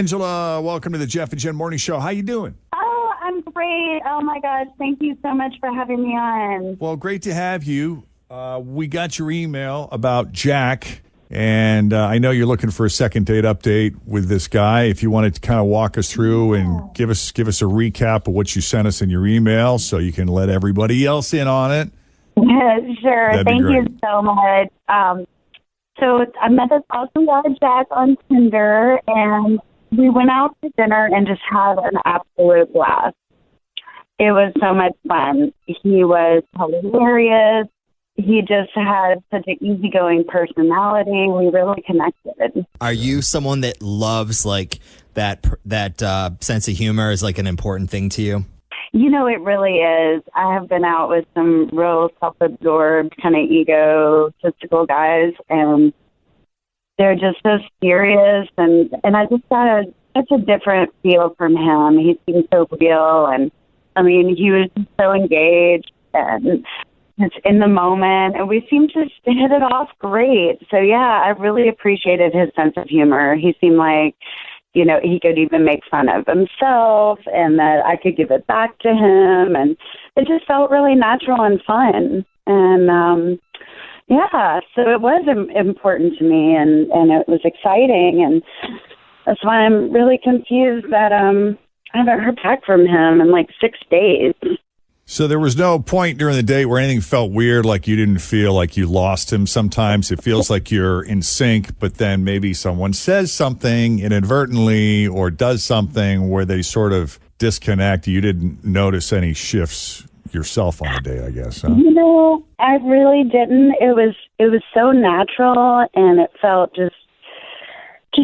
Angela, welcome to the Jeff and Jenn Morning Show. How you doing? Oh, I'm great. Oh, my gosh. Thank you so much for having me on. Well, great to have you. We got your email about Jack, and I know you're looking for a second date update with this guy. If you wanted to kind of walk us through and give us a recap of what you sent us in your email so you can let everybody else in on it. Sure. Thank you so much. So I met this awesome guy, Jack, on Tinder, and we went out to dinner and just had an absolute blast. It was so much fun. He was hilarious. He just had such an easygoing personality. We really connected. Are you someone that loves like that sense of humor is like an important thing to you? You know, it really is. I have been out with some real self-absorbed, kind of egotistical guys, and they're just so serious. And I just got such a different feel from him. He seemed so real, and I mean, he was just so engaged and just in the moment, and we seemed to hit it off great. So yeah, I really appreciated his sense of humor. He seemed like, you know, he could even make fun of himself and that I could give it back to him. And it just felt really natural and fun. And, yeah, so it was important to me and it was exciting. And that's why I'm really confused that I haven't heard back from him in like 6 days. So there was no point during the date where anything felt weird, like you didn't feel like you lost him. Sometimes it feels like you're in sync, but then maybe someone says something inadvertently or does something where they sort of disconnect. You didn't notice any shifts yourself on the day, I guess, huh? You know, I really didn't. It was so natural, and it felt just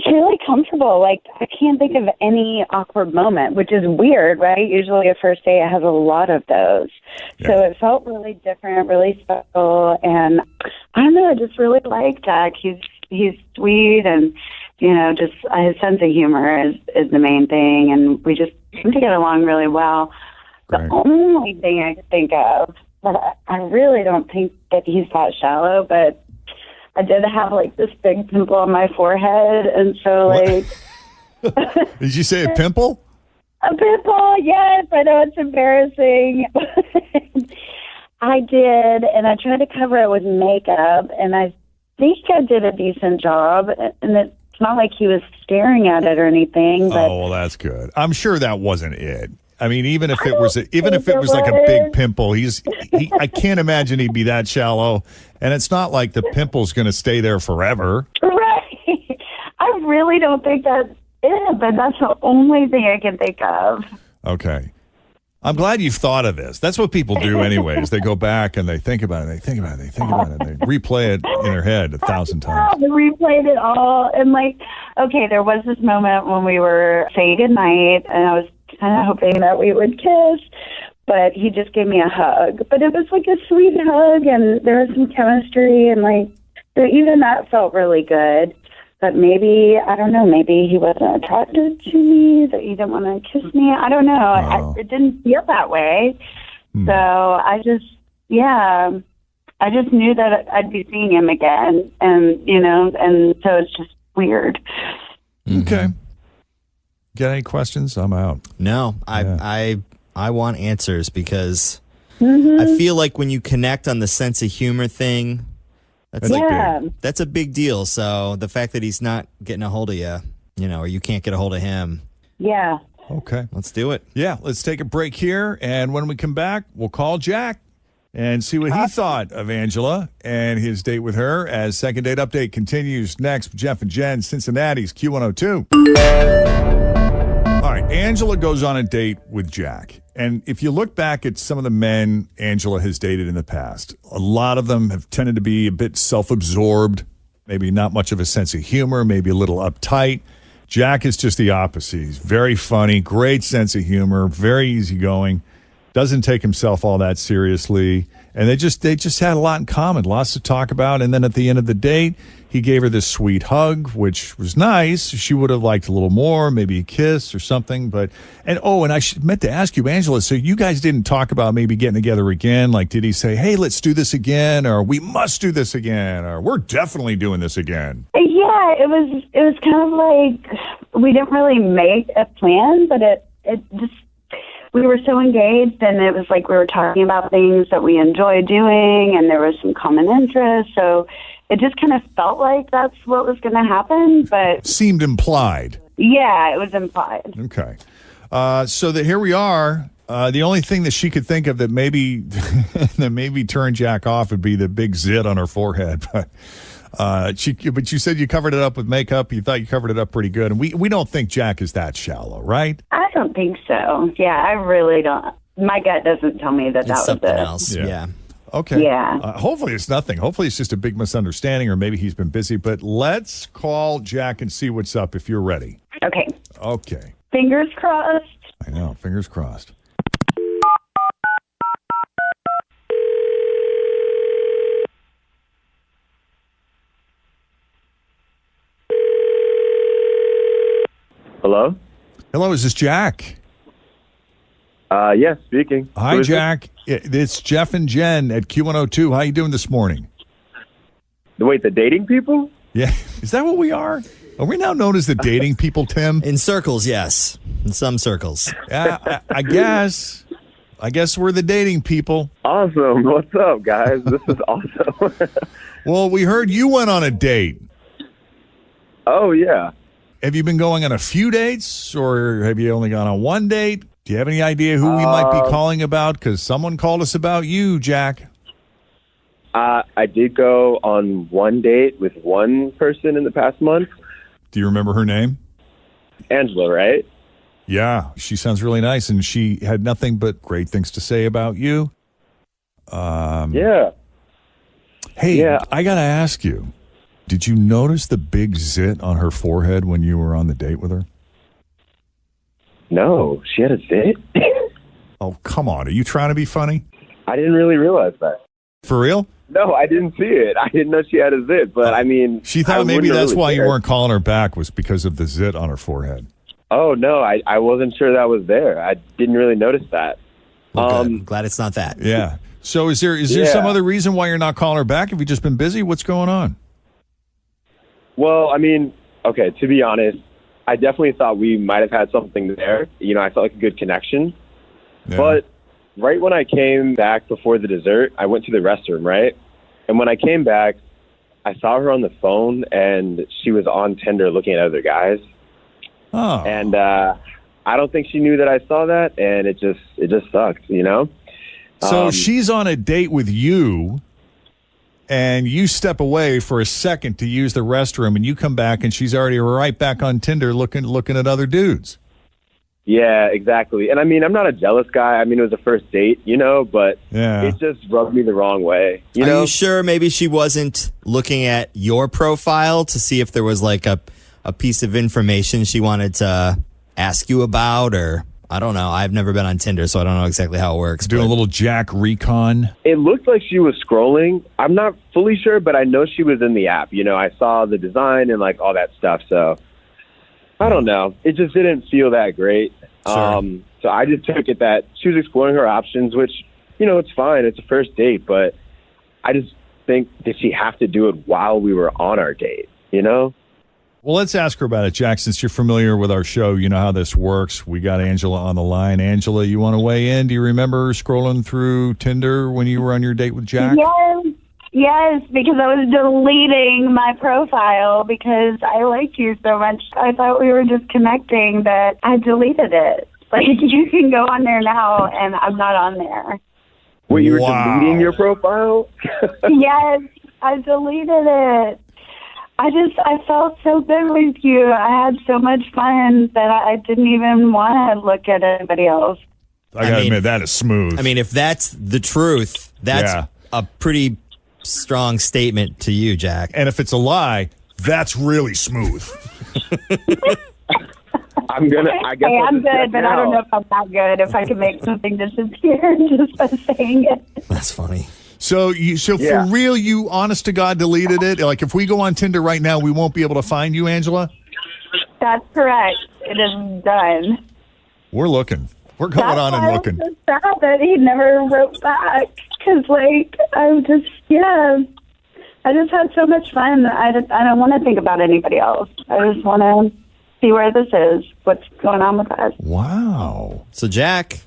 really comfortable. Like, I can't think of any awkward moment, which is weird, right? Usually a first date has a lot of those. Yeah. So it felt really different, really special. And I don't know, I just really like Jack. He's sweet, and, you know, just his sense of humor is the main thing. And we just seem to get along really well. Right. The only thing I could think of, but I really don't think that he's that shallow, but I did have, like, this big pimple on my forehead, and so, like... Did you say a pimple? A pimple, yes. I know it's embarrassing. I did, and I tried to cover it with makeup, and I think I did a decent job, and it's not like he was staring at it or anything. But oh, well, that's good. I'm sure that wasn't it. I mean, even if it was like a big pimple, I can't imagine he'd be that shallow. And it's not like the pimple's going to stay there forever. Right. I really don't think that's it, but that's the only thing I can think of. Okay. I'm glad you've thought of this. That's what people do anyways. They go back and they think about it, they replay it in their head 1,000 times. They replayed it all. And like, okay, there was this moment when we were saying goodnight, and I was kind of hoping that we would kiss, but he just gave me a hug. But it was like a sweet hug, and there was some chemistry, and like, even that felt really good. But maybe, I don't know, maybe he wasn't attracted to me, that he didn't want to kiss me. I don't know. It didn't feel that way. So I just knew that I'd be seeing him again, and, you know, and so it's just weird. Okay. Got any questions? I'm out. No, I want answers because I feel like when you connect on the sense of humor thing, that's a big deal. So the fact that he's not getting a hold of you, you know, or you can't get a hold of him. Yeah. Okay. Let's do it. Yeah, let's take a break here. And when we come back, we'll call Jack and see what he thought of Angela and his date with her as Second Date Update continues next. Jeff and Jenn, Cincinnati's Q102. All right, Angela goes on a date with Jack. And if you look back at some of the men Angela has dated in the past, a lot of them have tended to be a bit self-absorbed, maybe not much of a sense of humor, maybe a little uptight. Jack is just the opposite. He's very funny, great sense of humor, very easygoing, doesn't take himself all that seriously. And they just had a lot in common, lots to talk about. And then at the end of the date, he gave her this sweet hug, which was nice. She would have liked a little more, maybe a kiss or something. And I meant to ask you, Angela, so you guys didn't talk about maybe getting together again? Like, did he say, hey, let's do this again, or we must do this again, or we're definitely doing this again? Yeah, it was kind of like we didn't really make a plan, but it just, we were so engaged, and it was like we were talking about things that we enjoy doing, and there was some common interest. So it just kind of felt like that's what was going to happen, but Seemed implied. yeah, it was implied. Okay. So that here we are. The only thing that she could think of that maybe that maybe turned Jack off would be the big zit on her forehead. But you said you covered it up with makeup. You thought you covered it up pretty good. And we don't think Jack is that shallow, right? I don't think so. Yeah, I really don't. My gut doesn't tell me that It's that was something it. else. Yeah. Okay. Yeah. Hopefully it's nothing. Hopefully it's just a big misunderstanding, or maybe he's been busy. But let's call Jack and see what's up if you're ready. Okay. Okay. Fingers crossed. I know. Fingers crossed. Hello? Hello, is this Jack? Yes, speaking. Hi, Who is it? Jack. It's Jeff and Jen at Q102. How you doing this morning? Wait, the dating people? Yeah. Is that what we are? Are we now known as the dating people, Tim? In circles, yes. In some circles. Yeah, I guess. I guess we're the dating people. Awesome. What's up, guys? This is awesome. Well, we heard you went on a date. Oh, yeah. Have you been going on a few dates, or have you only gone on one date? Do you have any idea who we might be calling about? Because someone called us about you, Jack. I did go on one date with one person in the past month. Do you remember her name? Angela, right? Yeah, she sounds really nice, and she had nothing but great things to say about you. Yeah. Hey, Yeah. I got to ask you, did you notice the big zit on her forehead when you were on the date with her? No, she had a zit? Oh, come on. Are you trying to be funny? I didn't really realize that. For real? No, I didn't see it. I didn't know she had a zit, but I mean... She thought I maybe wouldn't that's really why you care. weren't calling her back, was because of the zit on her forehead. Oh, no, I wasn't sure that was there. I didn't really notice that. Well, good. I'm glad it's not that. Yeah. So is there Yeah. some other reason why you're not calling her back? Have you just been busy? What's going on? Well, I mean, okay, to be honest, I definitely thought we might have had something there. You know, I felt like a good connection. Yeah. But right when I came back before the dessert, I went to the restroom, right? And when I came back, I saw her on the phone, and she was on Tinder looking at other guys. Oh. And I don't think she knew that I saw that, and it just sucked, you know? So she's on a date with you, and you step away for a second to use the restroom, and you come back, and she's already right back on Tinder looking at other dudes. Yeah, exactly. And I mean, I'm not a jealous guy. I mean, it was a first date, you know, but Yeah. it just rubbed me the wrong way. You Are know? you sure maybe she wasn't looking at your profile to see if there was like a piece of information she wanted to ask you about? Or I don't know. I've never been on Tinder, so I don't know exactly how it works. Doing but- a little Jack recon. It looked like she was scrolling. I'm not fully sure, but I know she was in the app. You know, I saw the design and like all that stuff. So I don't know. It just didn't feel that great. Sure. So I just took it that she was exploring her options, which, you know, it's fine. It's a first date, but I just think, did she have to do it while we were on our date, you know? Well, let's ask her about it, Jack. Since you're familiar with our show, you know how this works. We got Angela on the line. Angela, you want to weigh in? Do you remember scrolling through Tinder when you were on your date with Jack? Yes, because I was deleting my profile because I liked you so much. I thought we were just connecting, but I deleted it. Like, you can go on there now, and I'm not on there. Wait, you were Wow. deleting your profile? Yes, I deleted it. I felt so good with you. I had so much fun that I didn't even want to look at anybody else. I got to admit, that is smooth. I mean, if that's the truth, that's Yeah. a pretty strong statement to you, Jack. and if it's a lie, that's really smooth. I guess Hey, I'll I'm just check good, but I don't now. know if I'm that good. If I can make something disappear just by saying it. That's funny. So Yeah. for real, you honest to God deleted it? Like, if we go on Tinder right now, we won't be able to find you, Angela? That's correct. It is done. We're looking. We're going That's on why and looking. I was so sad that he never wrote back. Because, like, I just had so much fun. I don't want to think about anybody else. I just want to see where this is, what's going on with us. Wow. So, Jack,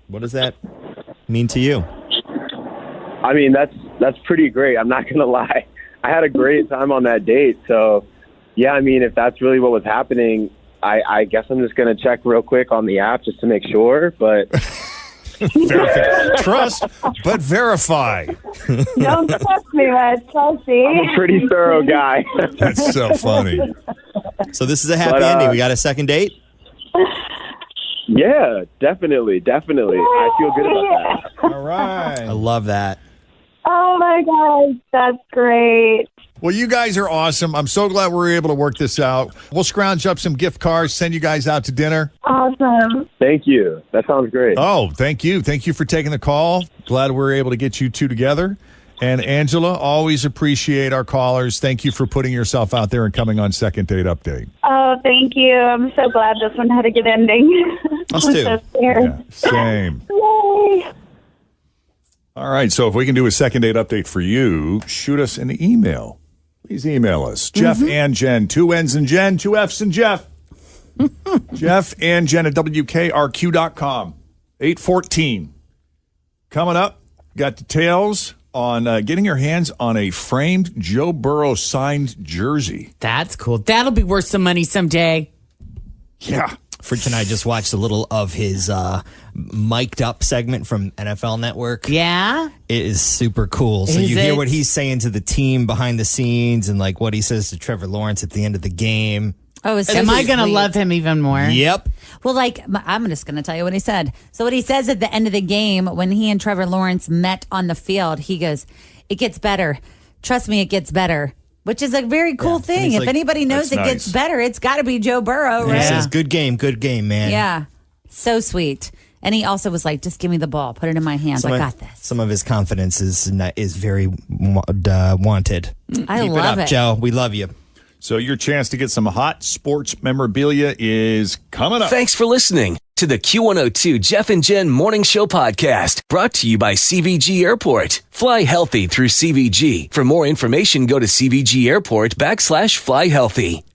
what does that mean to you? I mean, that's pretty great. I'm not going to lie. I had a great time on that date. So, yeah, I mean, if that's really what was happening, I guess I'm just going to check real quick on the app just to make sure. But Trust, but verify. Don't trust me, man. Chelsea. I'm a pretty thorough guy. That's so funny. So this is a happy But, ending. We got a second date? Yeah, definitely. I feel good about that. All right. I love that. Oh, my gosh. That's great. Well, you guys are awesome. I'm so glad we were able to work this out. We'll scrounge up some gift cards, send you guys out to dinner. Awesome. Thank you. That sounds great. Oh, thank you. Thank you for taking the call. Glad we were able to get you two together. And Angela, always appreciate our callers. Thank you for putting yourself out there and coming on Second Date Update. Oh, thank you. I'm so glad this one had a good ending. Us I'm too. so scared. Yeah, same. Yay. All right, so if we can do a Second Date Update for you, shoot us an email. Please email us. Jeff and Jen, 2 N's and Jen, 2 F's and Jeff. Jeff and Jen at WKRQ.com. 8:14. Coming up, got details on getting your hands on a framed Joe Burrow signed jersey. That's cool. That'll be worth some money someday. Yeah. Fridge and I just watched a little of his mic'd up segment from NFL Network. Yeah? It is super cool. So Is you hear it? what he's saying to the team behind the scenes and like what he says to Trevor Lawrence at the end of the game. Oh, is Am I going to love him even more? Yep. Well, like, I'm just going to tell you what he said. So what he says at the end of the game, when he and Trevor Lawrence met on the field, he goes, "It gets better. Trust me, it gets better." Which is a very cool thing. he's If like, anybody knows it "That's gets nice." better, it's got to be Joe Burrow, And right? he says, good game, man. Yeah. So sweet. And he also was like, just give me the ball. Put it in my hands. I got this. Some of his confidence is very wanted. I Keep love it up, it. Joe. We love you. So your chance to get some hot sports memorabilia is coming up. Thanks for listening to the Q102 Jeff and Jen Morning Show podcast, brought to you by CVG Airport. Fly healthy through CVG. For more information, go to CVG Airport /fly healthy.